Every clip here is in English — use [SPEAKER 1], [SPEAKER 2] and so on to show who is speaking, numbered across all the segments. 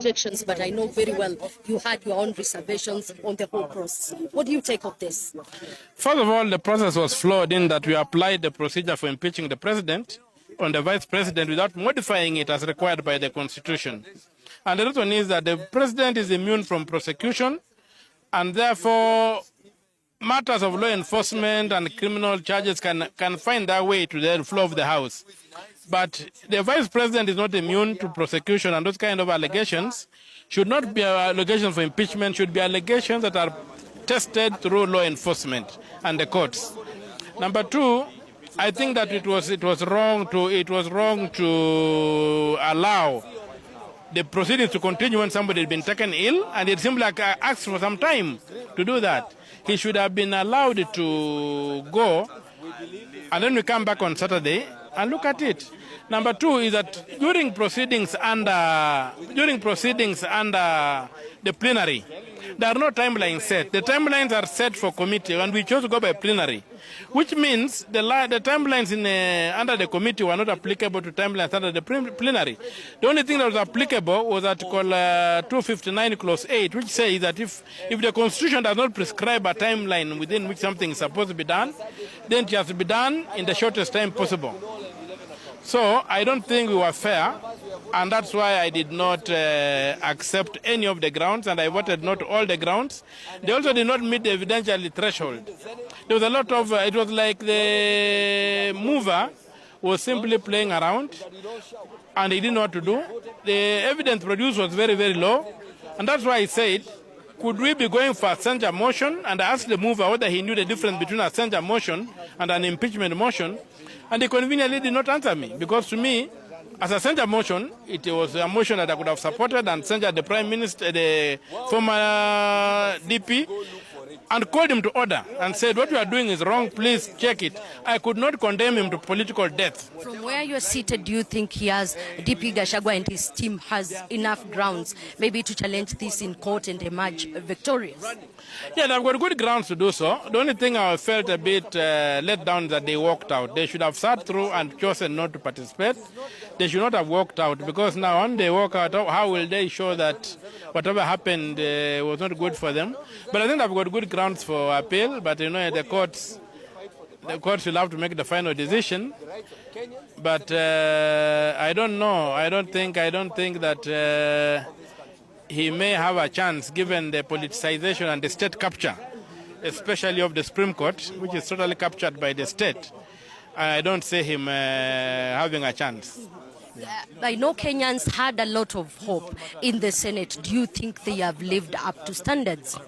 [SPEAKER 1] objections, but I know very well you had your own reservations on the whole process. What do you take of this?
[SPEAKER 2] First of all, the process was flawed in that we applied the procedure for impeaching the president on the vice president without modifying it as required by the Constitution. And the reason is that the president is immune from prosecution, and therefore matters of law enforcement and criminal charges can find their way to the floor of the House. But the vice president is not immune to prosecution, and those kind of allegations should not be allegations for impeachment, should be allegations that are tested through law enforcement and the courts. Number two, I think that it was wrong to allow the proceedings to continue when somebody had been taken ill, and it seemed like I asked for some time to do that. He should have been allowed to go, and then we come back on Saturday and look at it. Number two is that during proceedings under the plenary, there are no timelines set. The timelines are set for committee, and we chose to go by plenary, which means the timelines under the committee were not applicable to timelines under the plenary. The only thing that was applicable was Article 259 Clause 8, which says that if the Constitution does not prescribe a timeline within which something is supposed to be done, then it has to be done in the shortest time possible. So I don't think we were fair, and that's why I did not accept any of the grounds, and I voted not all the grounds. They also did not meet the evidentiary threshold. There was a lot of, it was like the mover was simply playing around, and he didn't know what to do. The evidence produced was very, very low, and that's why I said, could we be going for a censure motion? And I asked the mover whether he knew the difference between a censure motion and an impeachment motion, and he conveniently did not answer me, because to me, as a censure motion, it was a motion that I could have supported and censured the Prime Minister, the former DP, and called him to order and said, what you are doing is wrong, please check it. I could not condemn him to political death.
[SPEAKER 1] From where you are seated, do you think DP Gachagua and his team has enough grounds maybe to challenge this in court and emerge victorious?
[SPEAKER 2] Yeah, they've got good grounds to do so. The only thing I felt a bit let down is that they walked out. They should have sat through and chosen not to participate. They should not have walked out, because now when they walk out, how will they show that whatever happened was not good for them? But I think they've got good grounds for appeal, but the courts will have to make the final decision. But I don't know. I don't think that he may have a chance, given the politicization and the state capture, especially of the Supreme Court, which is totally captured by the state. I don't see him having a chance.
[SPEAKER 1] I know Kenyans had a lot of hope in the Senate. Do you think they have lived up to standards?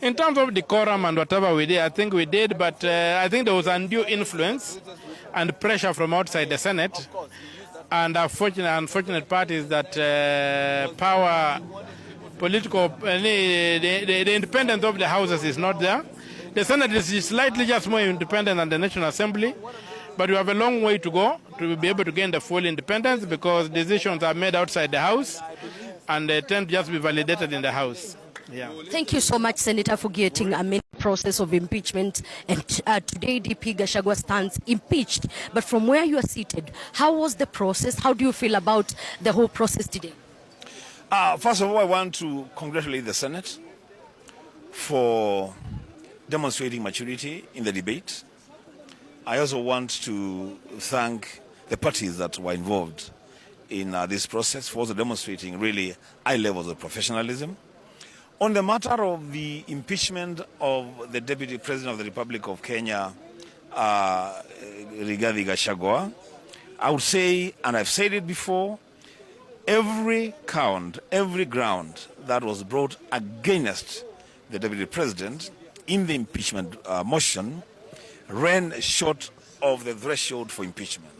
[SPEAKER 2] In terms of decorum and whatever we did, I think we did, but I think there was undue influence and pressure from outside the Senate. And the unfortunate part is that the independence of the houses is not there. The Senate is slightly just more independent than the National Assembly, but we have a long way to go to be able to gain the full independence, because decisions are made outside the House and they tend to just be validated in the House. Yeah.
[SPEAKER 1] Thank you so much, Senator, for getting a main process of impeachment. And today, DP Gachagua stands impeached. But from where you are seated, how was the process? How do you feel about the whole process today?
[SPEAKER 3] First of all, I want to congratulate the Senate for demonstrating maturity in the debate. I also want to thank the parties that were involved in this process for also demonstrating really high levels of professionalism. On the matter of the impeachment of the Deputy President of the Republic of Kenya, Rigathi Gachagua, I would say, and I've said it before, every count, every ground that was brought against the Deputy President in the impeachment motion ran short of the threshold for impeachment.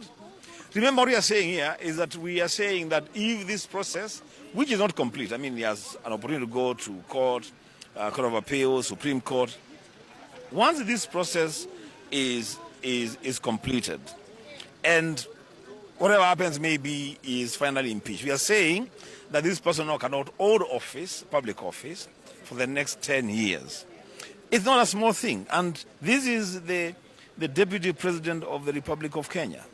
[SPEAKER 3] Remember, what we are saying here is that we are saying that if this process, which is not complete, I mean, he has an opportunity to go to court, Court of Appeal, Supreme Court. Once this process is completed, and whatever happens maybe is finally impeached, we are saying that this person now cannot hold office, public office, for the next 10 years. It's not a small thing, and this is the Deputy President of the Republic of Kenya.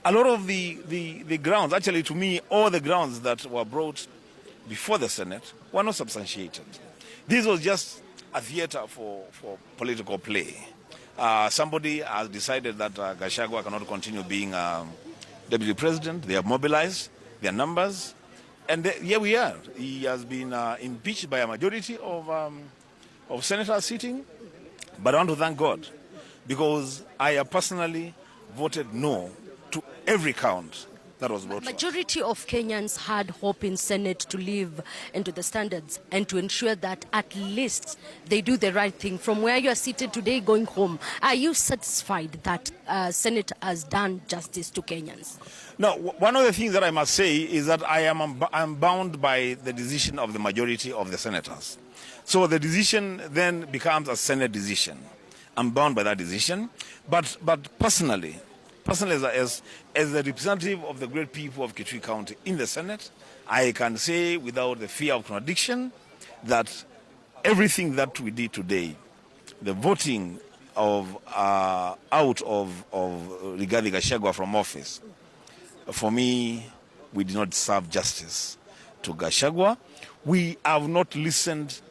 [SPEAKER 3] A lot of the grounds, actually to me, all the grounds that were brought before the Senate were not substantiated. This was just a theater for political play. Somebody has decided that Gachagua cannot continue being deputy president. They have mobilized their numbers, and here we are. He has been impeached by a majority of senators sitting, but I want to thank God because I have personally voted no to every count that was brought.
[SPEAKER 1] Majority of Kenyans had hope in Senate to live into the standards and to ensure that at least they do the right thing. From where you are seated today going home, are you satisfied that Senate has done justice to Kenyans?
[SPEAKER 3] Now, one of the things that I must say is that I'm bound by the decision of the majority of the senators. So the decision then becomes a Senate decision. I'm bound by that decision. But personally as the representative of the great people of Kitui County in the Senate, I can say without the fear of contradiction that everything that we did today, the voting of out of Rigathi Gachagua from office, for me, we did not serve justice to Gachagua. We have not listened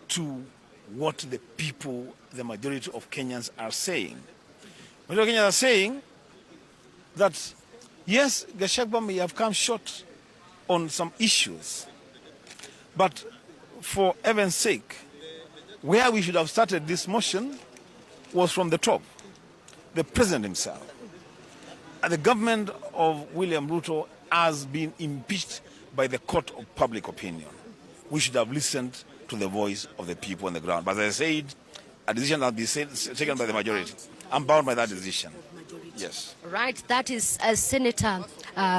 [SPEAKER 3] to what the people, the majority of Kenyans are saying. The majority of Kenyans are saying that, yes, Gachagua may have come short on some issues, but for heaven's sake, where we should have started this motion was from the top, the president himself. And the government of William Ruto has been impeached by the court of public opinion. We should have listened to the voice of the people on the ground. But as I said, a decision that has been taken by the majority. I'm bound by that decision. Yes.
[SPEAKER 1] Right, that is Senator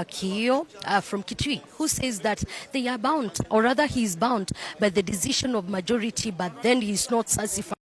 [SPEAKER 1] Kio from Kitui, who says that they are bound, or rather he is bound by the decision of majority, but then he's not satisfied.